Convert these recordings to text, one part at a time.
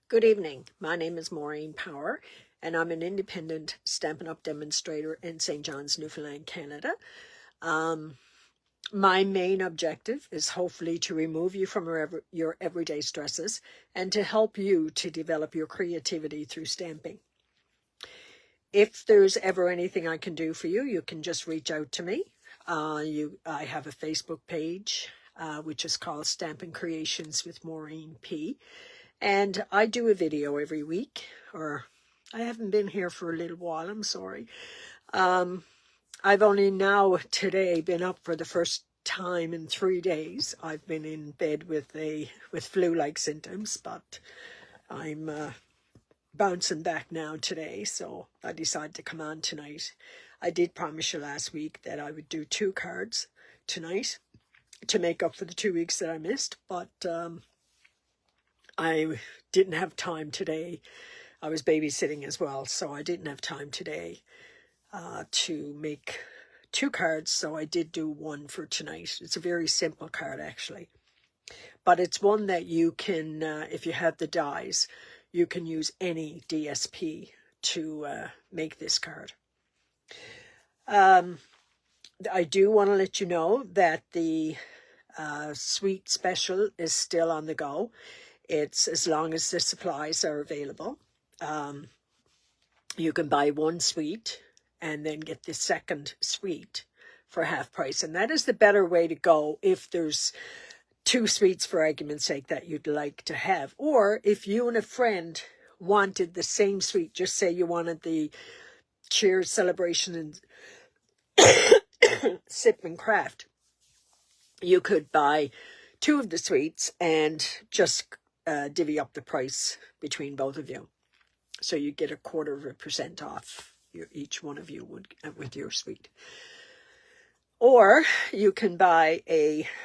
Good evening. My name is Maureen Power, and I'm an independent Stampin' Up! Demonstrator in St. John's, Newfoundland, Canada. My main objective is hopefully to remove you from your everyday stresses and to help you to develop your creativity through stamping. If there's ever anything I can do for you, you can just reach out to me. I have a Facebook page, which is called Stampin' Creations with Maureen P. And I do a video every week, or I haven't been here for a little while, I'm sorry. I've only now today been up for the first time in 3 days. I've been in bed with flu-like symptoms, but I'm bouncing back now today, so I decided to come on tonight. I did promise you last week that I would do 2 cards tonight to make up for the 2 weeks that I missed, but I didn't have time today. I was babysitting as well, so I didn't have time today to make 2 cards, so I did do 1 for tonight. It's a very simple card, actually. But it's one that you can, if you have the dies, you can use any DSP to make this card. I do want to let you know that the sweet special is still on the go. It's as long as the supplies are available. You can buy 1 sweet and then get the second sweet for half price. And that is the better way to go if there's 2 sweets, for argument's sake, that you'd like to have. Or if you and a friend wanted the same sweet, just say you wanted the Cheers, Celebration, and Sip and Craft, you could buy 2 of the sweets and just divvy up the price between both of you. So you get 0.25% off, each one of you would, with your sweet. Or you can buy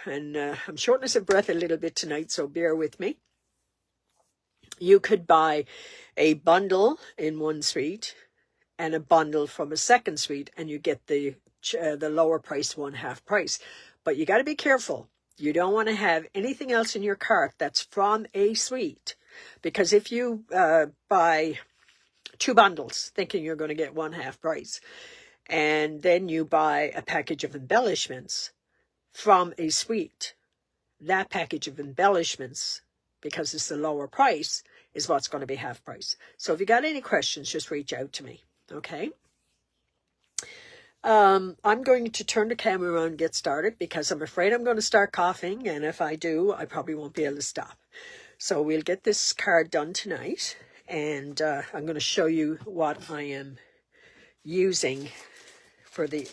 and I'm shortness of breath a little bit tonight, so bear with me. You could buy a bundle in 1 sweet and a bundle from a second sweet, and you get the lower price one half price. But you got to be careful. You don't want to have anything else in your cart that's from a sweet, because if you buy 2 bundles thinking you're going to get 1 half price, and then you buy a package of embellishments from a sweet, that package of embellishments, because it's the lower price, is what's going to be half price. So if you got any questions, just reach out to me, okay? I'm going to turn the camera around and get started because I'm afraid I'm going to start coughing, and if I do, I probably won't be able to stop. So we'll get this card done tonight, and I'm going to show you what I am using for the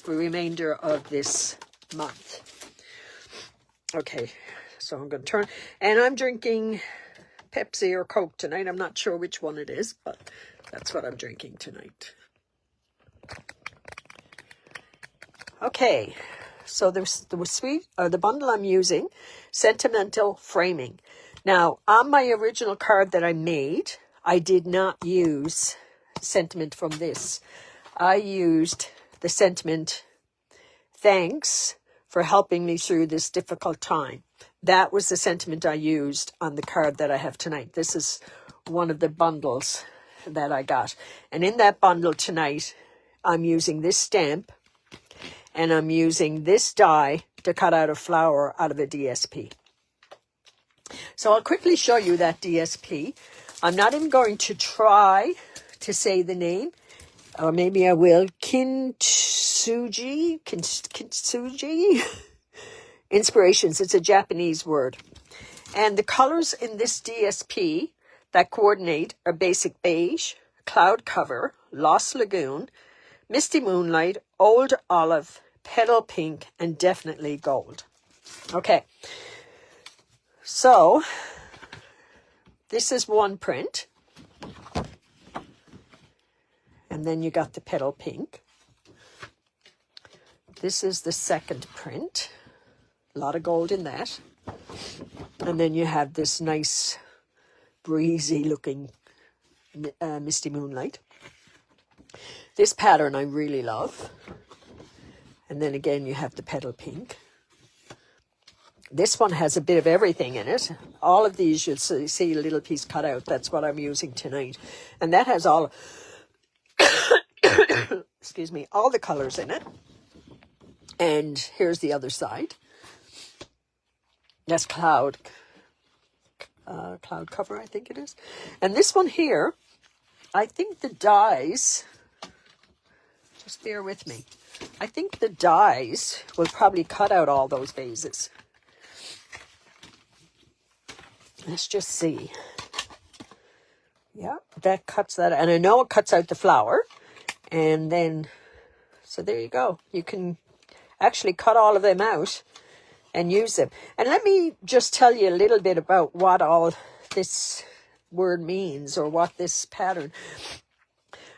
remainder of this month. Okay, so I'm going to turn, and I'm drinking Pepsi or Coke tonight. I'm not sure which one it is, but that's what I'm drinking tonight. Okay, so the sweet, or the bundle I'm using, Sentimental Framing. Now, on my original card that I made, I did not use sentiment from this. I used the sentiment, "Thanks for helping me through this difficult time." That was the sentiment I used on the card that I have tonight. This is one of the bundles that I got. And in that bundle tonight, I'm using this stamp, and I'm using this die to cut out a flower out of a DSP. So I'll quickly show you that DSP. I'm not even going to try to say the name, or maybe I will. Kintsugi Inspirations. It's a Japanese word. And the colors in this DSP that coordinate are Basic Beige, Cloud Cover, Lost Lagoon, Misty Moonlight, Old Olive, Petal Pink, and definitely Gold. Okay, so this is one print. And then you got the Petal Pink. This is the second print. A lot of gold in that. And then you have this nice breezy looking Misty Moonlight. This pattern I really love. And then again, you have the Petal Pink. This one has a bit of everything in it. All of these you'll see a little piece cut out. That's what I'm using tonight. And that has all, excuse me, all the colors in it. And here's the other side. That's cloud cover, I think it is. And this one here, I think the dies, just bear with me. I think the dies will probably cut out all those vases. Let's just see. Yeah, that cuts that. And I know it cuts out the flower. And then, so there you go. You can actually cut all of them out and use them. And let me just tell you a little bit about what all this word means, or what this pattern.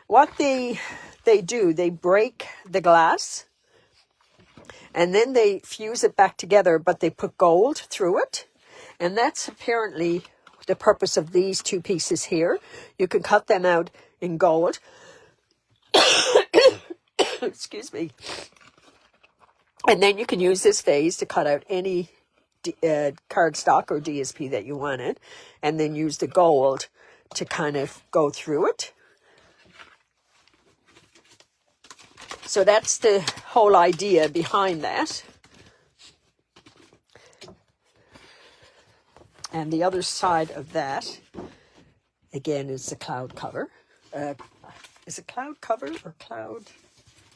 What they do, they break the glass and then they fuse it back together, but they put gold through it. And that's apparently the purpose of these two pieces here. You can cut them out in gold. Excuse me. And then you can use this vase to cut out any cardstock or DSP that you wanted. And then use the gold to kind of go through it. So that's the whole idea behind that. And the other side of that, again, is the cloud cover. Is it cloud cover or cloud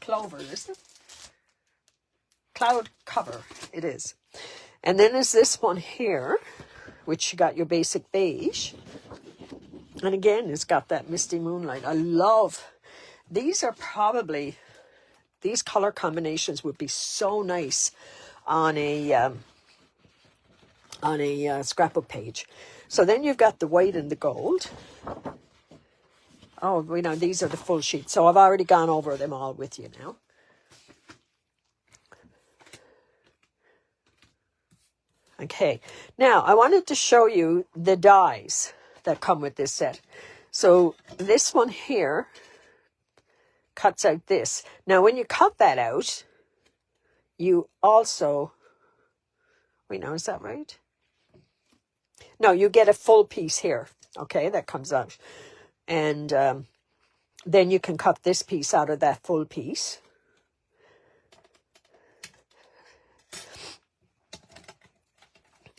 clover, is it? Cloud cover, it is. And then there's this one here, which you got your basic beige. And again, it's got that misty moonlight. I love, these are probably, these color combinations would be so nice on a scrapbook page. So then you've got the white and the gold. Oh, we know these are the full sheets. So I've already gone over them all with you now. Okay, now I wanted to show you the dies that come with this set. So this one here cuts out this. Now when you cut that out, you also, wait, now is that right? No, you get a full piece here, okay, that comes out. And then you can cut this piece out of that full piece.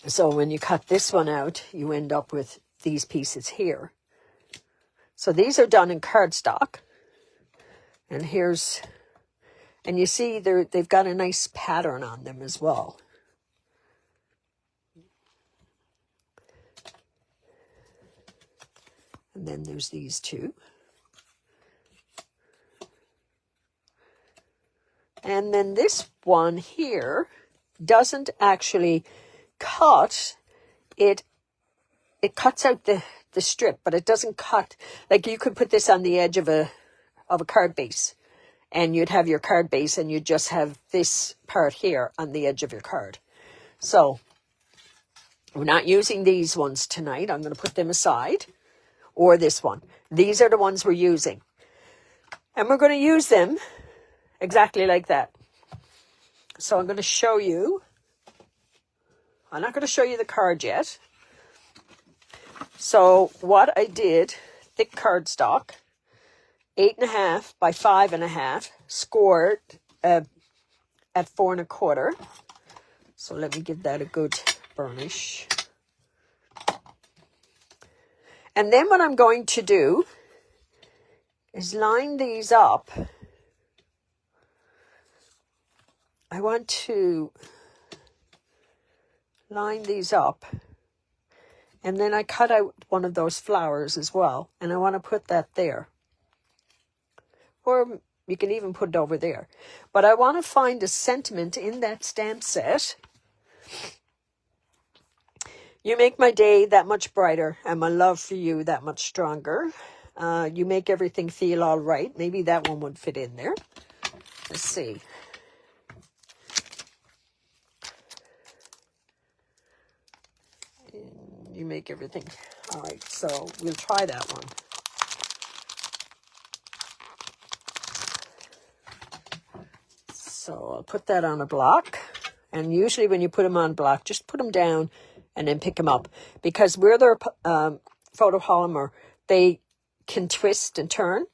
So when you cut this one out, you end up with these pieces here. So these are done in cardstock. And here's, and you see they've got a nice pattern on them as well. And then there's these two. And then this one here doesn't actually cut. It cuts out the strip, but it doesn't cut. Like you could put this on the edge of a card base, and you'd have your card base, and you'd just have this part here on the edge of your card. So we're not using these ones tonight. I'm going to put them aside. Or this one. These are the ones we're using. And we're going to use them exactly like that. So I'm going to show you. I'm not going to show you the card yet. So what I did, thick cardstock, 8.5 by 5.5, scored at 4 1/4. So let me give that a good burnish. And then what I'm going to do is line these up. I want to line these up. And then I cut out one of those flowers as well. And I want to put that there. Or you can even put it over there. But I want to find a sentiment in that stamp set. You make my day that much brighter, and my love for you that much stronger. You make everything feel all right. Maybe that one would fit in there. Let's see. You make everything. All right, so we'll try that one. So I'll put that on a block. And usually when you put them on block, just put them down and then pick them up. Because where they're photopolymer, they can twist and turn.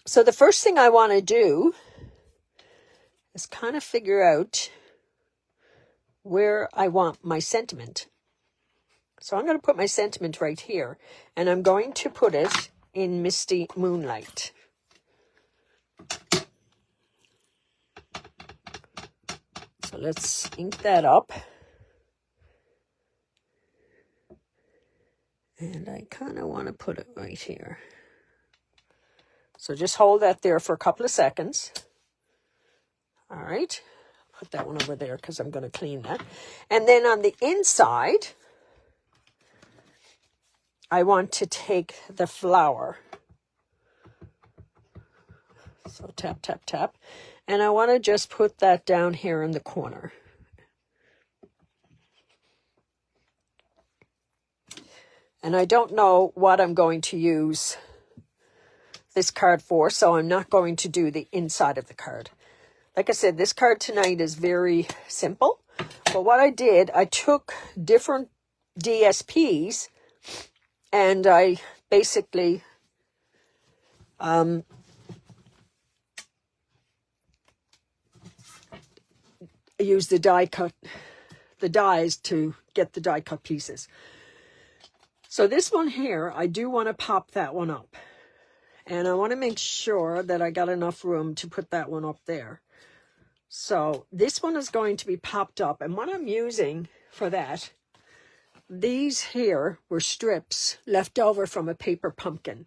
So the first thing I want to do is kind of figure out where I want my sentiment. So I'm going to put my sentiment right here, and I'm going to put it in Misty Moonlight. So let's ink that up. And I kind of want to put it right here. So just hold that there for a couple of seconds. All right. Put that one over there because I'm going to clean that. And then on the inside, I want to take the flower. So tap, tap, tap. And I want to just put that down here in the corner. And I don't know what I'm going to use this card for, so I'm not going to do the inside of the card. Like I said, this card tonight is very simple. But what I did, I took different DSPs and I basically used the dies to get the die cut pieces. So this one here, I do want to pop that one up. And I want to make sure that I got enough room to put that one up there. So this one is going to be popped up. And what I'm using for that, these here were strips left over from a paper pumpkin.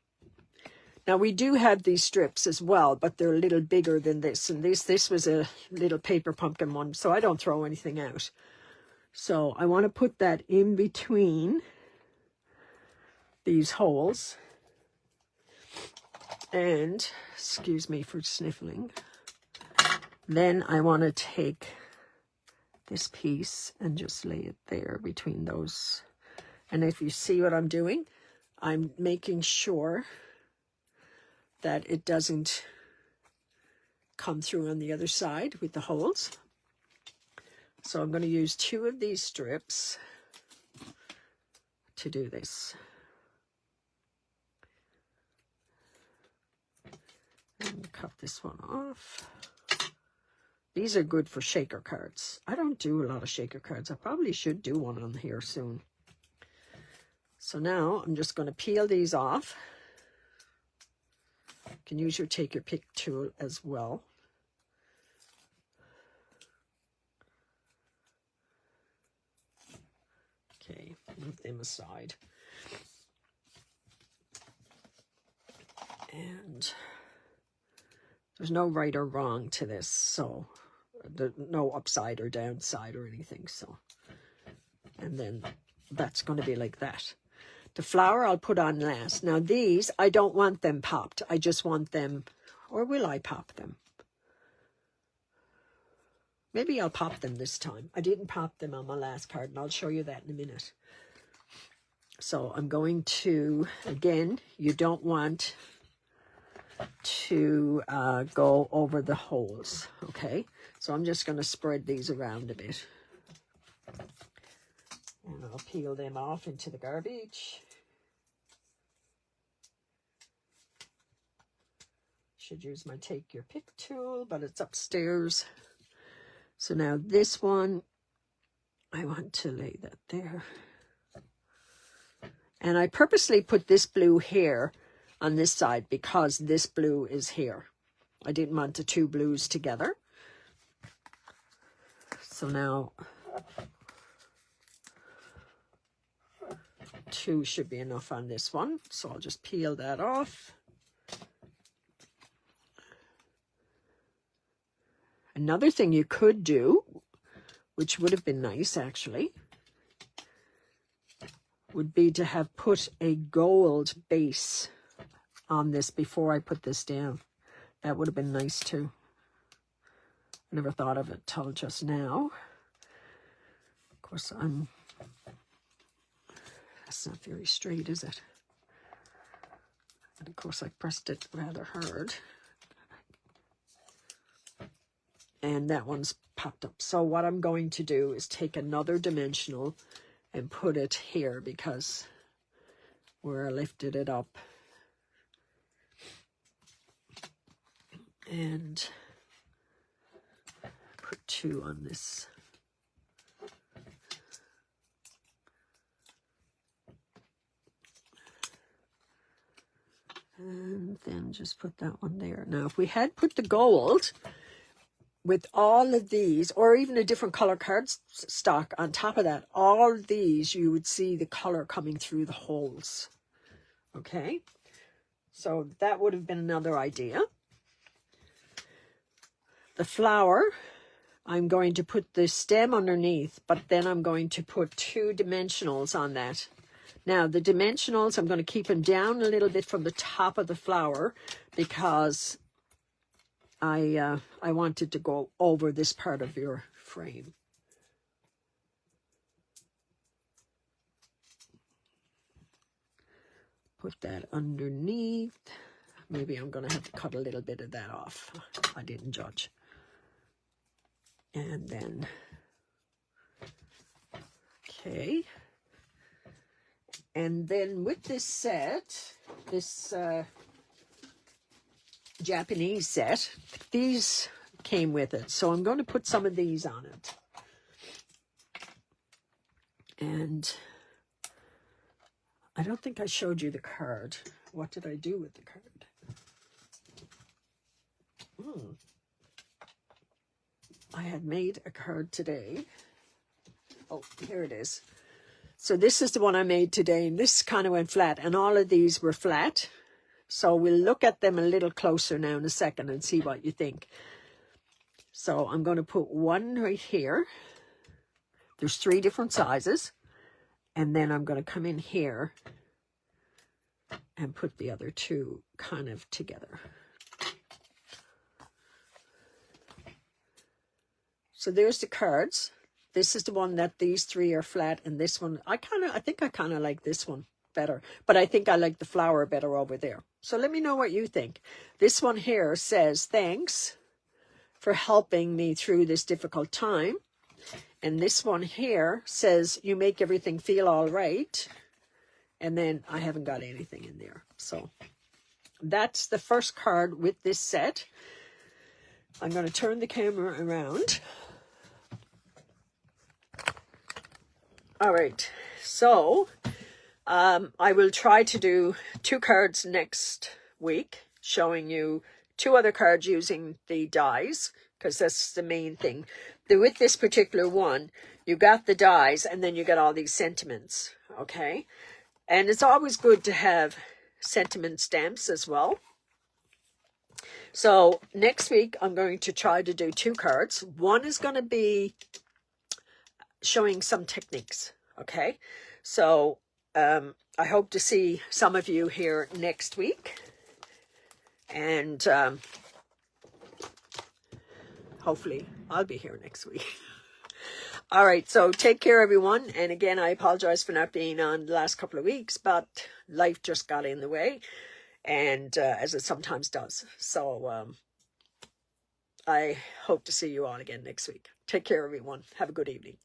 Now we do have these strips as well, but they're a little bigger than this. And this was a little paper pumpkin one, so I don't throw anything out. So I want to put that in between these holes. And, excuse me for sniffling. Then I want to take this piece and just lay it there between those. And if you see what I'm doing, I'm making sure that it doesn't come through on the other side with the holes. So I'm going to use 2 of these strips to do this. And cut this one off. These are good for shaker cards. I don't do a lot of shaker cards. I probably should do one on here soon. So now I'm just going to peel these off. You can use your take your pick tool as well. Okay, move them aside. And there's no right or wrong to this, so there's no upside or downside or anything. So, and then that's going to be like that. The flower I'll put on last. Now these, I don't want them popped. I just want them, or will I pop them? Maybe I'll pop them this time. I didn't pop them on my last card, and I'll show you that in a minute. So I'm going to, again, you don't want to go over the holes, okay? So I'm just going to spread these around a bit. And I'll peel them off into the garbage. Should use my take your pick tool, but it's upstairs. So now this one, I want to lay that there. And I purposely put this blue here on this side because this blue is here. I didn't want the 2 blues together. So now 2 should be enough on this one. So I'll just peel that off. Another thing you could do, which would have been nice actually, would be to have put a gold base on this before I put this down. That would have been nice too. I never thought of it till just now. Of course, that's not very straight, is it? And of course, I pressed it rather hard. and that one's popped up. So what I'm going to do is take another dimensional and put it here, because where I lifted it up, and put 2 on this. And then just put that one there. Now, if we had put the gold with all of these, or even a different color card stock on top of that, all of these, you would see the color coming through the holes. Okay? So that would have been another idea. The flower, I'm going to put the stem underneath, but then I'm going to put 2 dimensionals on that. Now, the dimensionals, I'm going to keep them down a little bit from the top of the flower, because I wanted to go over this part of your frame. Put that underneath. Maybe I'm going to have to cut a little bit of that off. I didn't judge. And then, okay. And then with this set, this Japanese set, these came with it. So I'm going to put some of these on it. And I don't think I showed you the card. What did I do with the card? I had made a card today. Oh, here it is. So this is the one I made today, and this kind of went flat, and all of these were flat. So we'll look at them a little closer now in a second and see what you think. So I'm going to put one right here. There's 3 different sizes. And then I'm going to come in here and put the other 2 kind of together. So there's the cards. This is the one that these 3 are flat, and this one, I think I kind of like this one better, but I think I like the flower better over there. So let me know what you think. This one here says, thanks for helping me through this difficult time. And this one here says, you make everything feel all right. And then I haven't got anything in there. So that's the first card with this set. I'm going to turn the camera around. All right, so I will try to do 2 cards next week, showing you 2 other cards using the dies, because that's the main thing. With this particular one, you got the dies, and then you got all these sentiments, okay? And it's always good to have sentiment stamps as well. So next week, I'm going to try to do 2 cards. One is going to be showing some techniques, okay? So I hope to see some of you here next week, and hopefully I'll be here next week. All right, so take care, everyone. And again, I apologize for not being on the last couple of weeks, but life just got in the way, and as it sometimes does. So I hope to see you all again next week. Take care, everyone. Have a good evening.